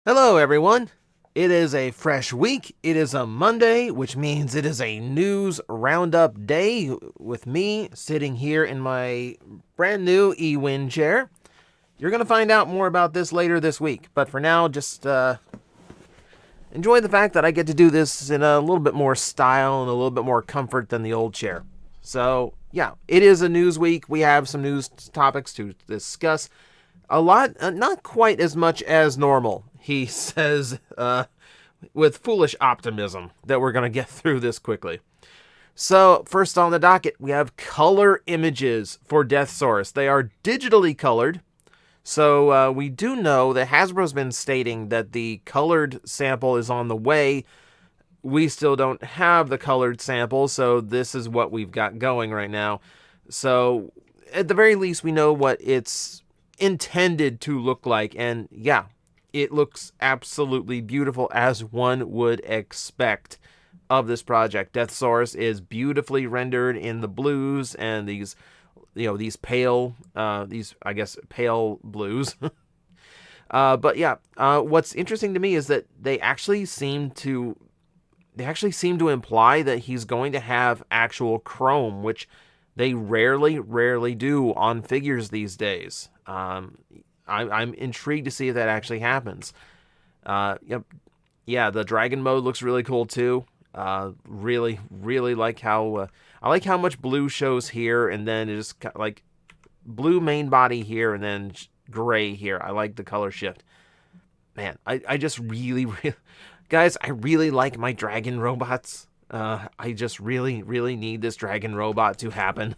Hello, everyone. It is a fresh week. It is a Monday, which means it is a news roundup day with me sitting here in my brand new eWin chair. You're going to find out more about this later this week, but for now, just enjoy the fact that I get to do this in a little bit more style and a little bit more comfort than the old chair. So, yeah, it is a news week. We have some news topics to discuss. A lot, not quite as much as normal, he says, with foolish optimism that we're going to get through this quickly. So, first on the docket, we have color images for Deathsaurus. They are digitally colored. So, we do know that Hasbro's been stating that the colored sample is on the way. We still don't have the colored sample, so this is what we've got going right now. So, at the very least, we know what it's intended to look like, and yeah, it looks absolutely beautiful as one would expect of this project. Deathsaurus is beautifully rendered in the blues and these pale pale blues. But yeah, what's interesting to me is that they actually seem to imply that he's going to have actual chrome, which they rarely do on figures these days. I'm intrigued to see if that actually happens. Yep. Yeah, the dragon mode looks really cool too. Really like how I like how much blue shows here, and then it just like blue main body here, and then gray here. I like the color shift. Man, I just really guys, I really like my dragon robots. I just really need this dragon robot to happen.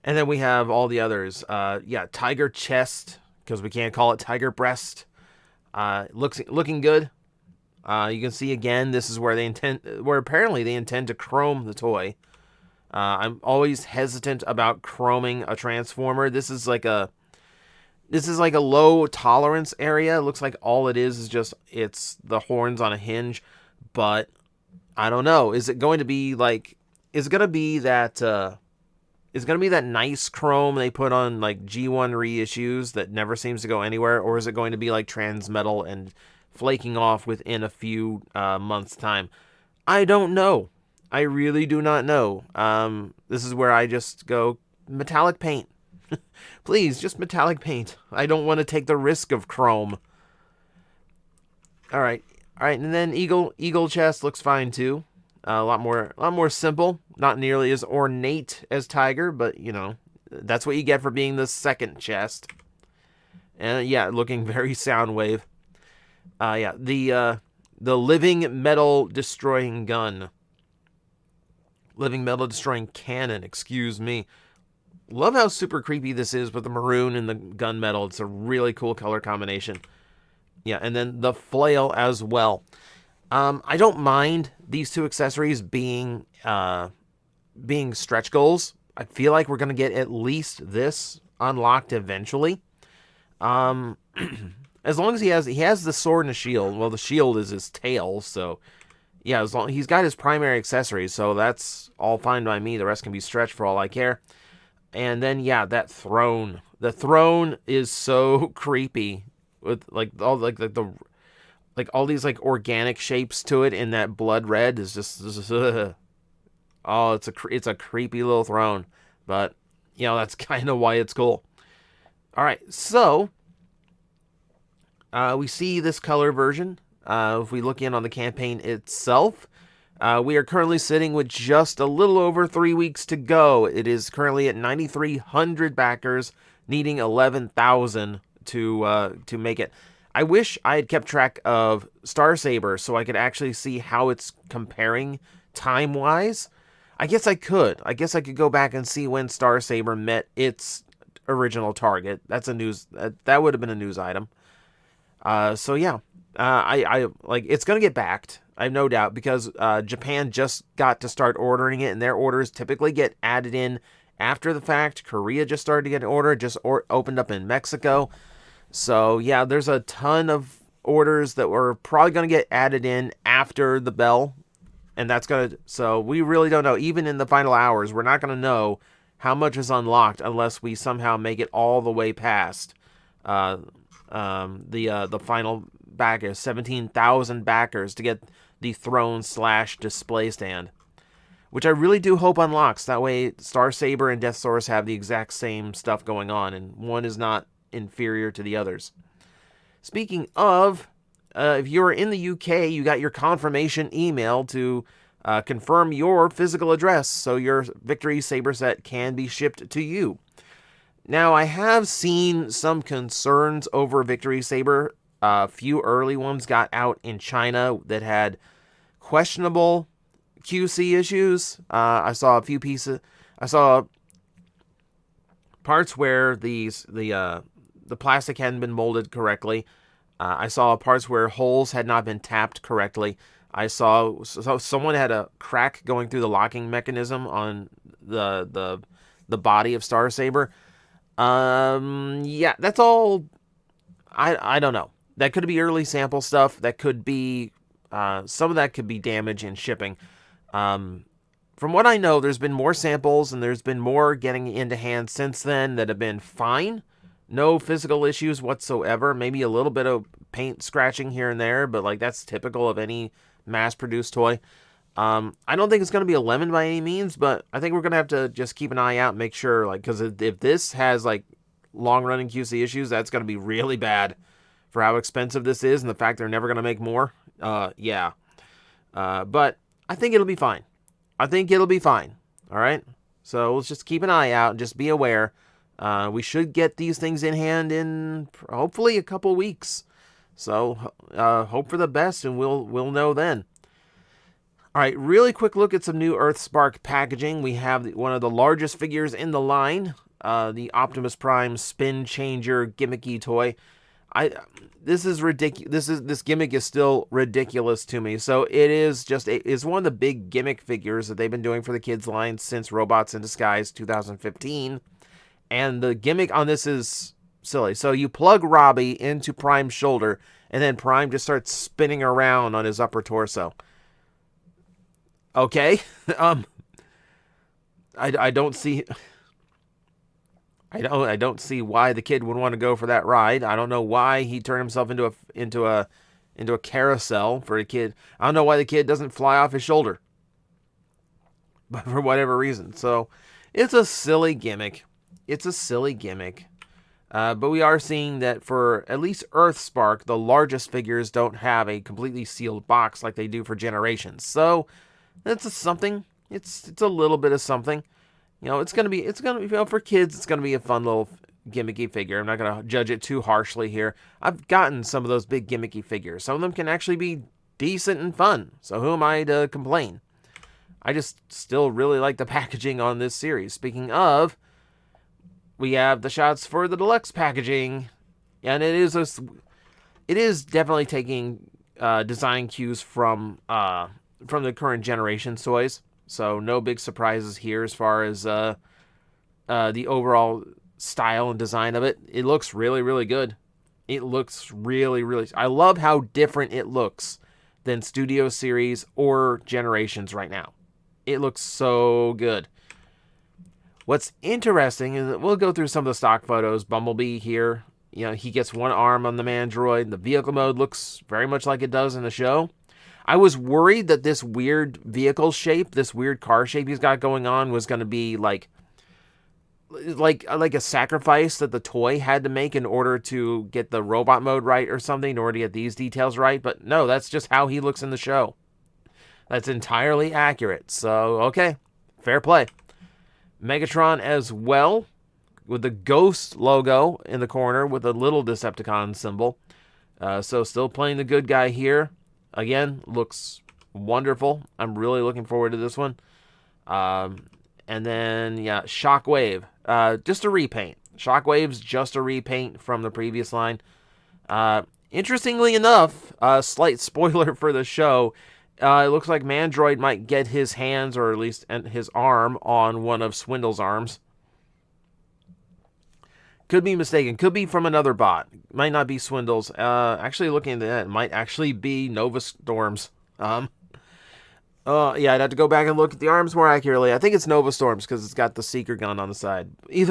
And then we have all the others. Tiger chest, because we can't call it tiger breast. Looking good. You can see again, this is where apparently they intend to chrome the toy. I'm always hesitant about chroming a Transformer. This is like a low tolerance area. It looks like all it is just it's the horns on a hinge, but I don't know. Is it going to be like? Is it going to be that? Is going to be that nice chrome they put on like G1 reissues that never seems to go anywhere, or is it going to be like Transmetal and flaking off within a few months' time? I don't know. I really do not know. This is where I just go metallic paint. Please, just metallic paint. I don't want to take the risk of chrome. All right, and then eagle chest looks fine too. A lot more simple. Not nearly as ornate as Tiger, but you know that's what you get for being the second chest. And yeah, looking very Soundwave. The living metal destroying gun. Living metal destroying cannon. Excuse me. Love how super creepy this is with the maroon and the gunmetal. It's a really cool color combination. Yeah, and then the flail as well. I don't mind these two accessories being stretch goals. I feel like we're gonna get at least this unlocked eventually. As long as he has the sword and the shield. Well, the shield is his tail, so yeah, as long he's got his primary accessories, so that's all fine by me. The rest can be stretched for all I care. And then yeah, that throne. The throne is so creepy with like all all these like organic shapes to it, and that blood red is just oh, it's a creepy little throne, but you know that's kind of why it's cool. All right, so we see this color version. If we look in on the campaign itself, we are currently sitting with just a little over 3 weeks to go. It is currently at 9,300 backers, needing 11,000 to make it. I wish I had kept track of Star Saber so I could actually see how it's comparing time-wise. I guess I could. I guess I could go back and see when Star Saber met its original target. That's a news. That would have been a news item. So yeah, I like it's gonna get backed. I have no doubt because Japan just got to start ordering it, and their orders typically get added in after the fact. Korea just started to get an order. Opened up in Mexico. So yeah, there's a ton of orders that were probably going to get added in after the bell. And so we really don't know. Even in the final hours, we're not going to know how much is unlocked unless we somehow make it all the way past The final backers, 17,000 backers to get the throne/display stand, which I really do hope unlocks. That way, Starsaber and Deathsaurus have the exact same stuff going on, and one is not inferior to the others. Speaking of, if you're in the UK, you got your confirmation email to confirm your physical address, so your Victory Saber set can be shipped to you. Now, I have seen some concerns over Victory Saber. A few early ones got out in China that had questionable QC issues. I saw a few pieces. I saw parts where the plastic hadn't been molded correctly. I saw parts where holes had not been tapped correctly. I saw someone had a crack going through the locking mechanism on the body of Starsaber. Yeah, that's all. I don't know. That could be early sample stuff. That could be some of that could be damage in shipping. From what I know, there's been more samples and there's been more getting into hands since then that have been fine. No physical issues whatsoever. Maybe a little bit of paint scratching here and there, but like that's typical of any mass-produced toy. I don't think it's going to be a lemon by any means, but I think we're going to have to just keep an eye out and make sure, like, because if this has like long-running QC issues, that's going to be really bad for how expensive this is and the fact they're never going to make more. Yeah. But I think it'll be fine. I think it'll be fine. All right. So let's just keep an eye out and just be aware. We should get these things in hand in hopefully a couple weeks. So hope for the best, and we'll know then. All right, really quick look at some new EarthSpark packaging. We have one of the largest figures in the line, the Optimus Prime Spin Changer gimmicky toy. This is ridiculous. This gimmick is still ridiculous to me. So it is just it's one of the big gimmick figures that they've been doing for the kids line since Robots in Disguise 2015, and the gimmick on this is silly. So you plug Robbie into Prime's shoulder, and then Prime just starts spinning around on his upper torso. Okay, I don't see. I don't see why the kid would want to go for that ride. I don't know why he turned himself into a carousel for a kid. I don't know why the kid doesn't fly off his shoulder, but for whatever reason. So it's a silly gimmick. It's a silly gimmick. But we are seeing that for at least EarthSpark, the largest figures don't have a completely sealed box like they do for Generations. So that's something. It's a little bit of something. You know, it's gonna be you know, for kids, it's gonna be a fun little gimmicky figure. I'm not gonna judge it too harshly here. I've gotten some of those big gimmicky figures. Some of them can actually be decent and fun. So who am I to complain? I just still really like the packaging on this series. Speaking of, we have the shots for the deluxe packaging, and it is definitely taking design cues from the current generation toys. So no big surprises here as far as the overall style and design of it. It looks really, really good. It looks really, really... I love how different it looks than Studio Series or Generations right now. It looks so good. What's interesting is that we'll go through some of the stock photos. Bumblebee here, you know, he gets one arm on the Mandroid. The vehicle mode looks very much like it does in the show. I was worried that this weird vehicle shape, this weird car shape he's got going on was going to be like a sacrifice that the toy had to make in order to get the robot mode right or something, in order to get these details right. But no, that's just how he looks in the show. That's entirely accurate. So, okay, fair play. Megatron as well, with the Ghost logo in the corner with a little Decepticon symbol. So still playing the good guy here. Again, looks wonderful. I'm really looking forward to this one. And then, yeah, Shockwave. Just a repaint. Shockwave's just a repaint from the previous line. Interestingly enough, slight spoiler for the show, it looks like Mandroid might get his hands, or at least his arm, on one of Swindle's arms. Could be mistaken. Could be from another bot. Might not be Swindle's. Actually, looking at that, it might actually be Nova Storm's. Yeah, I'd have to go back and look at the arms more accurately. I think it's Nova Storms because it's got the Seeker gun on the side. Yeah,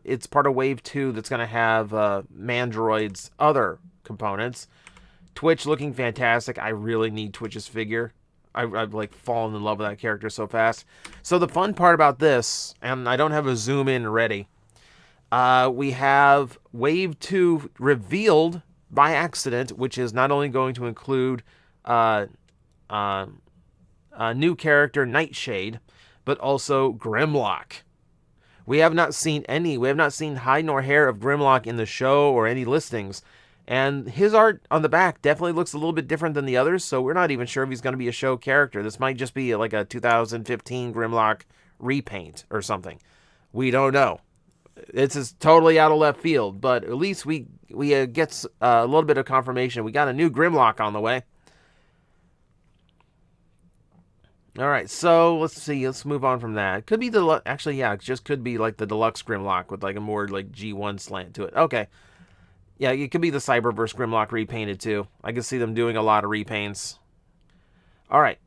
it's part of Wave 2 that's going to have Mandroid's other components. Twitch looking fantastic. I really need Twitch's figure. I've like fallen in love with that character so fast. So the fun part about this, and I don't have a zoom in ready, we have Wave 2 revealed by accident, which is not only going to include uh, a new character, Nightshade, but also Grimlock. We have not seen hide nor hair of Grimlock in the show or any listings. And his art on the back definitely looks a little bit different than the others, so we're not even sure if he's going to be a show character. This might just be like a 2015 Grimlock repaint or something. We don't know. This is totally out of left field, but at least we get a little bit of confirmation. We got a new Grimlock on the way. All right, so let's see. Let's move on from that. Could be actually, yeah, it just could be like the deluxe Grimlock with like a more like G1 slant to it. Okay. Yeah, it could be the Cyberverse Grimlock repainted too. I can see them doing a lot of repaints. All right.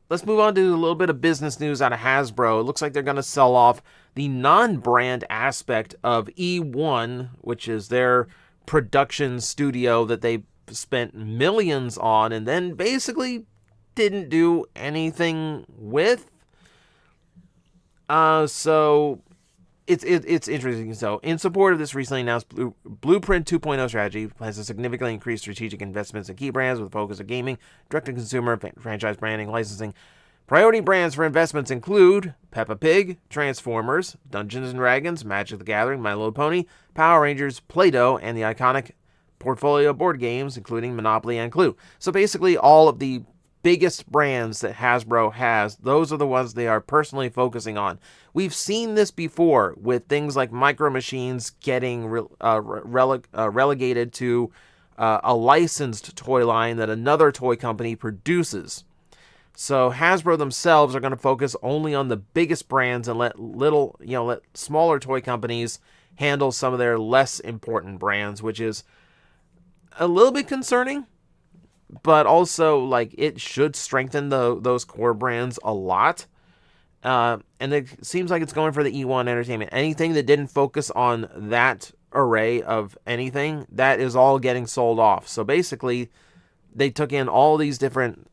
Let's move on to a little bit of business news out of Hasbro. It looks like they're going to sell off the non-brand aspect of E1, which is their production studio that they spent millions on and then basically didn't do anything with. So it's interesting. So, in support of this recently announced Blueprint 2.0 strategy, plans to significantly increase strategic investments in key brands with a focus on gaming, direct-to-consumer, franchise branding, licensing. Priority brands for investments include Peppa Pig, Transformers, Dungeons & Dragons, Magic the Gathering, My Little Pony, Power Rangers, Play-Doh, and the iconic portfolio board games, including Monopoly and Clue. So basically all of the biggest brands that Hasbro has, those are the ones they are personally focusing on. We've seen this before with things like Micro Machines getting relegated to a licensed toy line that another toy company produces. So Hasbro themselves are going to focus only on the biggest brands and let smaller toy companies handle some of their less important brands, which is a little bit concerning. But also, like, it should strengthen those core brands a lot. And it seems like it's going for the E1 Entertainment. Anything that didn't focus on that array of anything, that is all getting sold off. So basically, they took in all these different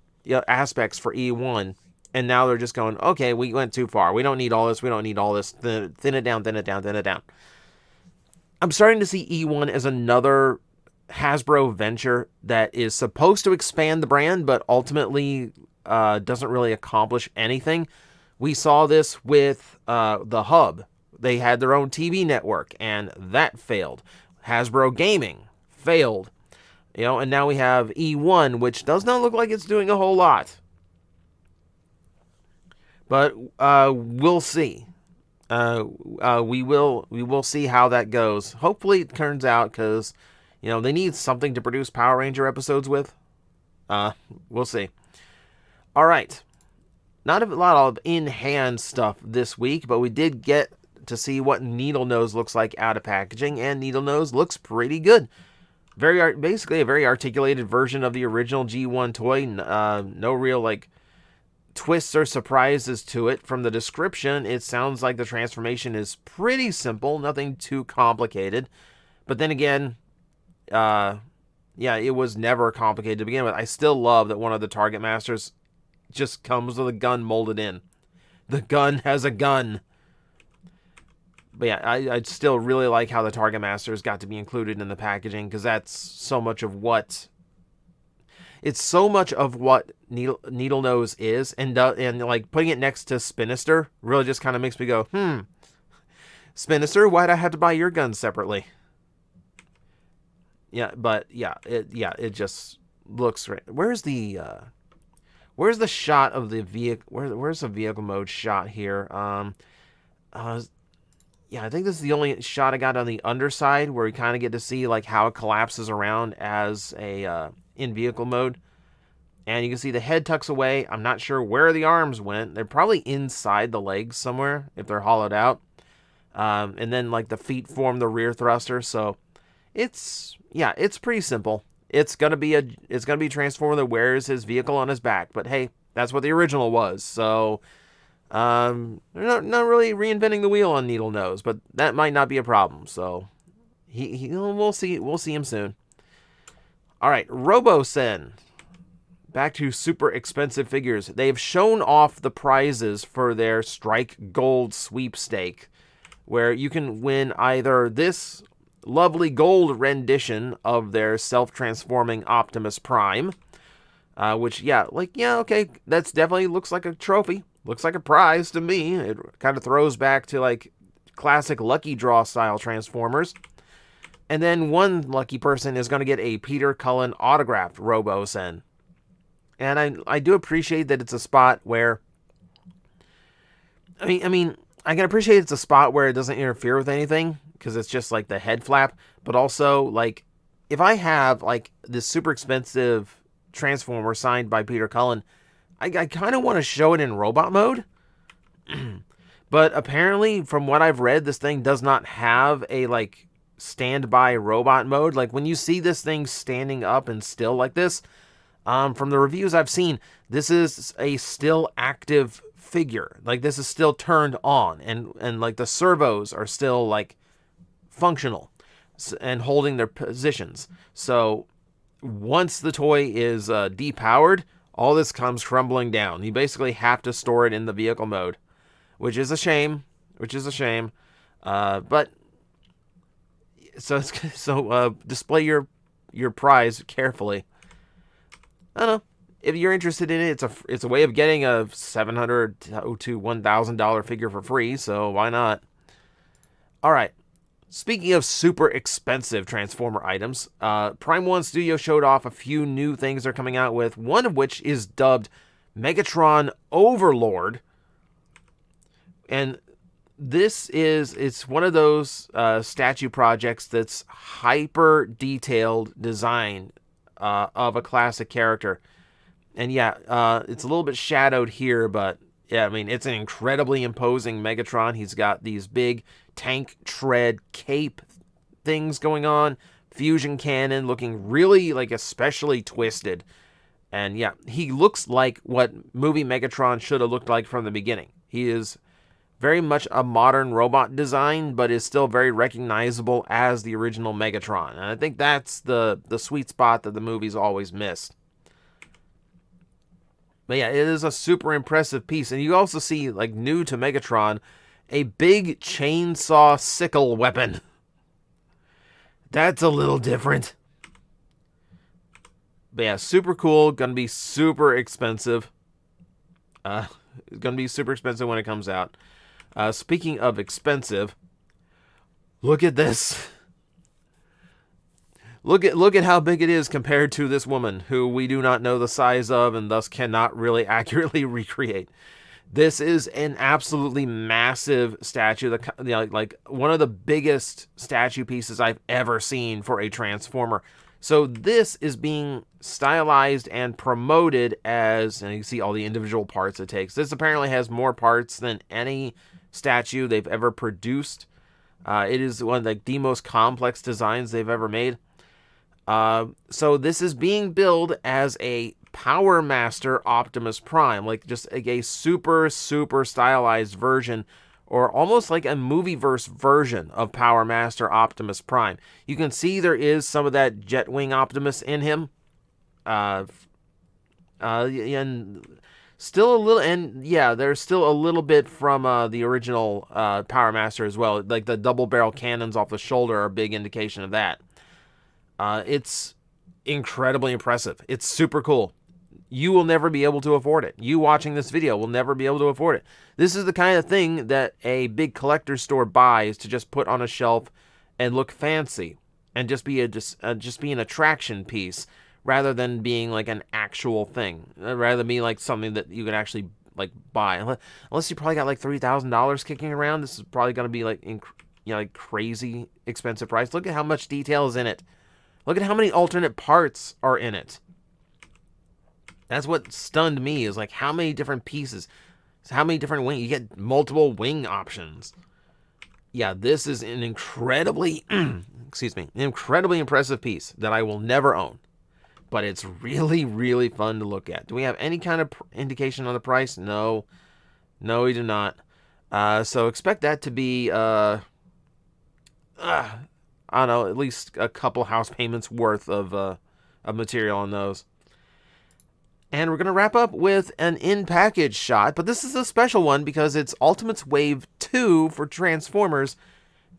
aspects for E1, and now they're just going, okay, we went too far. We don't need all this. We don't need all this. Thin it down, thin it down, thin it down. I'm starting to see E1 as another Hasbro venture that is supposed to expand the brand, but ultimately doesn't really accomplish anything. We saw this with the Hub. They had their own TV network, and that failed. Hasbro Gaming failed. And now we have E1, which does not look like it's doing a whole lot. But we'll see. We will see how that goes. Hopefully it turns out, because they need something to produce Power Ranger episodes with. We'll see. All right. Not a lot of in-hand stuff this week, but we did get to see what Needle Nose looks like out of packaging, and Needle Nose looks pretty good. Basically a very articulated version of the original G1 toy. No real twists or surprises to it. From the description, it sounds like the transformation is pretty simple, nothing too complicated. But then again, it was never complicated to begin with. I still love that one of the Target Masters just comes with a gun molded in. The gun has a gun. But yeah, I still really like how the Target Masters got to be included in the packaging, because that's so much of what... It's so much of what Needle Nose is, and like putting it next to Spinister really just kind of makes me go, Spinister, why'd I have to buy your gun separately? Yeah, but it just looks right. Where's the shot of the vehicle? Where's the vehicle mode shot here? I think this is the only shot I got on the underside, where we kind of get to see like how it collapses around as a in vehicle mode. And you can see the head tucks away. I'm not sure where the arms went. They're probably inside the legs somewhere if they're hollowed out. And then like the feet form the rear thruster. So it's pretty simple. it's gonna be a Transformer that wears his vehicle on his back. But hey, that's what the original was. So they're not really reinventing the wheel on Needle Nose, but that might not be a problem. So we'll see him soon. All right, Robosen. Back to super expensive figures. They've shown off the prizes for their Strike Gold sweepstake, where you can win either this lovely gold rendition of their self-transforming Optimus Prime, which, okay, that's definitely looks like a trophy. Looks like a prize to me. It kind of throws back to, like, classic Lucky Draw style Transformers. And then one lucky person is going to get a Peter Cullen autographed Robosen. And I do appreciate that it's a spot where, I can appreciate it's a spot where it doesn't interfere with anything, because it's just like the head flap. But also, like, if I have like this super expensive Transformer signed by Peter Cullen, I kind of want to show it in robot mode. But apparently, from what I've read, this thing does not have a like standby robot mode. Like, when you see this thing standing up and still like this, from the reviews I've seen, this is a still active figure. Like, this is still turned on, and like the servos are still like functional and holding their positions. So once the toy is depowered, all this comes crumbling down. You basically have to store it in the vehicle mode, which is a shame. But display your prize carefully. I don't know. If you're interested in it, it's a way of getting a $700 to $1,000 figure for free, so why not? All right. Speaking of super expensive Transformer items, Prime 1 Studio showed off a few new things they're coming out with, one of which is dubbed Megatron Overlord. And it's one of those statue projects that's hyper detailed design of a classic character. And it's a little bit shadowed here, but yeah, it's an incredibly imposing Megatron. He's got these big tank tread cape things going on, fusion cannon looking really like especially twisted. And yeah, he looks like what movie Megatron should have looked like from the beginning. He is very much a modern robot design, but is still very recognizable as the original Megatron. And I think that's the sweet spot that the movies always missed. But yeah, it is a super impressive piece. And you also see, like, new to Megatron, a big chainsaw sickle weapon. That's a little different. But yeah, super cool. Gonna be super expensive. Gonna be super expensive when it comes out. Speaking of expensive, look at this. Look at how big it is compared to this woman, who we do not know the size of and thus cannot really accurately recreate. This is an absolutely massive statue, like one of the biggest statue pieces I've ever seen for a Transformer. So this is being stylized and promoted as, and you see all the individual parts it takes. This apparently has more parts than any statue they've ever produced. It is one of the most complex designs they've ever made. So this is being billed as a Power Master Optimus Prime, like just a super, super stylized version, or almost like a movieverse version of Power Master Optimus Prime. You can see there is some of that Jetwing Optimus in him. And still a little, and yeah, there's still a little bit from the original Power Master as well. Like the double barrel cannons off the shoulder are a big indication of that. It's incredibly impressive. It's super cool. You will never be able to afford it. You watching this video will never be able to afford it. This is the kind of thing that a big collector store buys to just put on a shelf and look fancy and just be an attraction piece rather than being like an actual thing. Rather than being like something that you can actually like buy. Unless you probably got like $3,000 kicking around, this is probably going to be like like crazy expensive price. Look at how much detail is in it. Look at how many alternate parts are in it. That's what stunned me, is like how many different pieces, how many different wings. You get multiple wing options. Yeah, this is an incredibly, incredibly impressive piece that I will never own. but it's really, really fun to look at. Do we have any kind of indication on the price? No. No, we do not. So expect that to be, I don't know, at least a couple house payments worth of material on those. And we're going to wrap up with an in-package shot, but this is a special one because it's Ultimates Wave 2 for Transformers,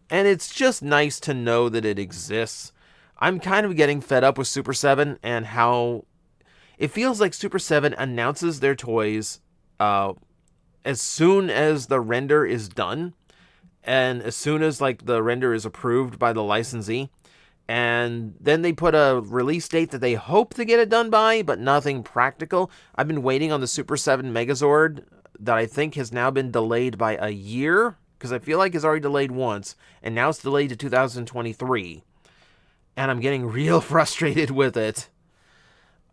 and it's just nice to know that it exists. I'm kind of getting fed up with Super 7 and how it feels like Super 7 announces their toys as soon as the render is done, and as soon as like the render is approved by the licensee, and then they put a release date that they hope to get it done by, but nothing practical. I've been waiting on the Super 7 Megazord that I think has now been delayed by a year, because I feel like it's already delayed once, and now it's delayed to 2023. And I'm getting real frustrated with it.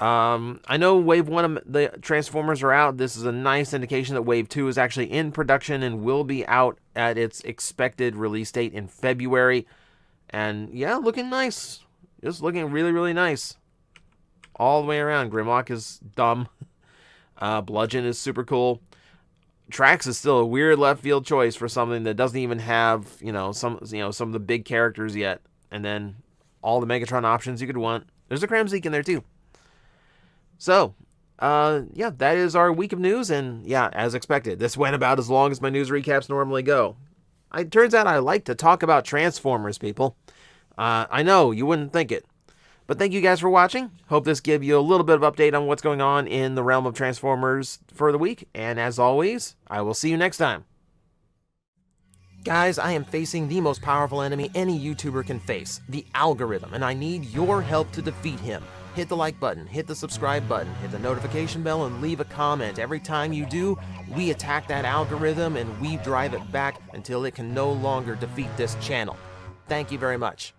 I know Wave 1 of the Transformers are out. This is a nice indication that Wave 2 is actually in production and will be out at its expected release date in February. And yeah, looking nice. Just looking really, really nice. All the way around. Grimlock is dumb. Bludgeon is super cool. Trax is still a weird left field choice for something that doesn't even have, some of the big characters yet. And then all the Megatron options you could want. There's a Kramzik in there too. So, yeah, that is our week of news, and yeah, as expected, this went about as long as my news recaps normally go. It turns out I like to talk about Transformers, people. I know, you wouldn't think it. But thank you guys for watching. Hope this gave you a little bit of update on what's going on in the realm of Transformers for the week, and as always, I will see you next time. Guys, I am facing the most powerful enemy any YouTuber can face, the algorithm, and I need your help to defeat him. Hit the like button, hit the subscribe button, hit the notification bell, and leave a comment. Every time you do, we attack that algorithm and we drive it back until it can no longer defeat this channel. Thank you very much.